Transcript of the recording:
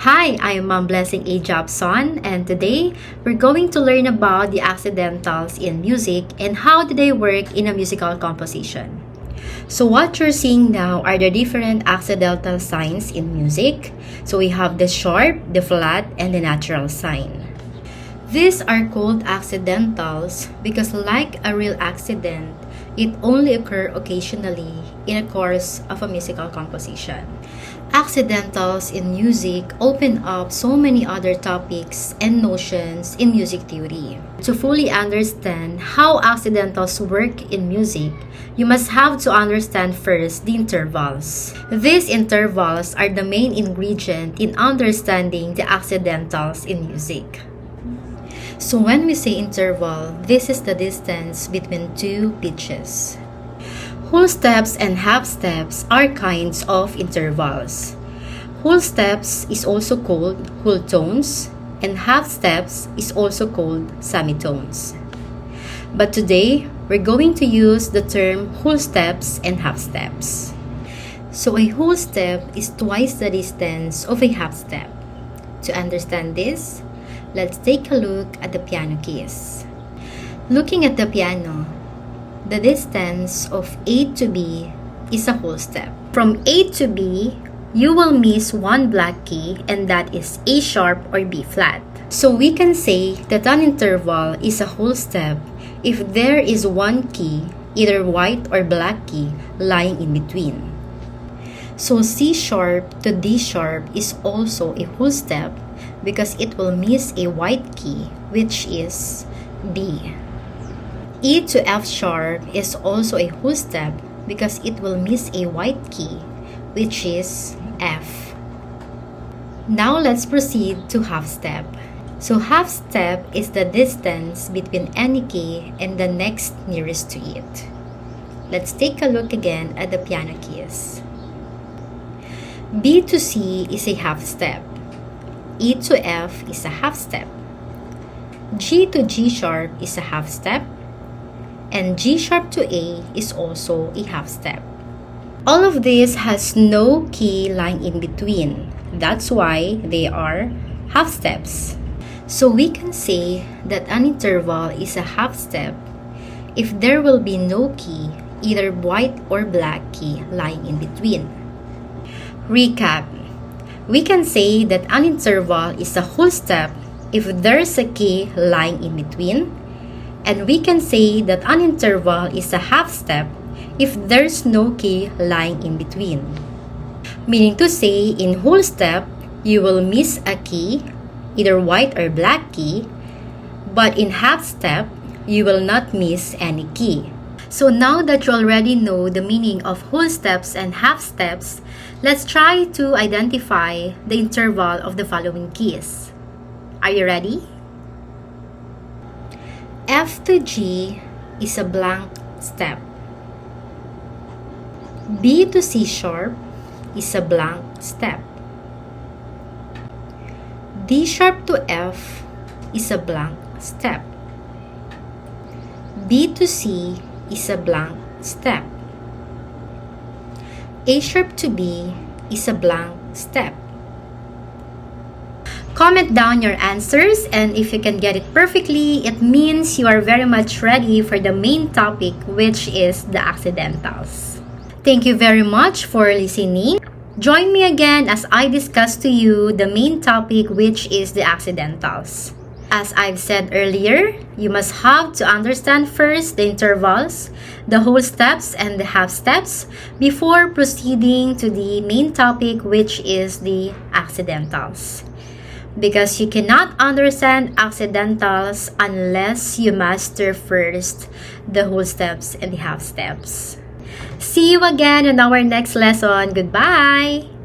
Hi, I'm Mom Blessing A. Jobson, and today we're going to learn about the accidentals in music and how do they work in a musical composition. So what you're seeing now are the different accidental signs in music. So we have the sharp, the flat, and the natural sign. These are called accidentals because, like a real accident, it only occurs occasionally in a course of a musical composition. Accidentals in music open up so many other topics and notions in music theory. To fully understand how accidentals work in music, you must have to understand first the intervals. These intervals are the main ingredient in understanding the accidentals in music. So when we say interval, this is the distance between two pitches. Whole steps and half steps are kinds of intervals. Whole steps is also called whole tones, and half steps is also called semitones. But today, we're going to use the term whole steps and half steps. So a whole step is twice the distance of a half step. To understand this, let's take a look at the piano keys. Looking at the piano, the distance of A to B is a whole step. From A to B, you will miss one black key, and that is A sharp or B flat. So we can say that an interval is a whole step if there is one key, either white or black key, lying in between. So C sharp to D sharp is also a whole step because it will miss a white key, which is B. E to F sharp is also a whole step because it will miss a white key, which is F. Now let's proceed to half step. So half step is the distance between any key and the next nearest to it. Let's take a look again at the piano keys. B to C is a half step. E to F is a half step. G to G sharp is a half step. And G sharp to A is also a half step. All of this has no key lying in between. That's why they are half steps. So we can say that an interval is a half step if there will be no key, either white or black key, lying in between. Recap. We can say that an interval is a whole step if there's a key lying in between. And we can say that an interval is a half step if there's no key lying in between. Meaning to say, in whole step, you will miss a key, either white or black key, but in half step, you will not miss any key. So now that you already know the meaning of whole steps and half steps, let's try to identify the interval of the following keys. Are you ready? F to G is a blank step. B to C sharp is a blank step. D sharp to F is a blank step. B to C is a blank step. A sharp to B is a blank step. Comment down your answers, and if you can get it perfectly, it means you are very much ready for the main topic, which is the accidentals. Thank you very much for listening. Join me again as I discuss to you the main topic, which is the accidentals. As I've said earlier, you must have to understand first the intervals, the whole steps, and the half steps before proceeding to the main topic, which is the accidentals. Because you cannot understand accidentals unless you master first the whole steps and the half steps. See you again in our next lesson. Goodbye!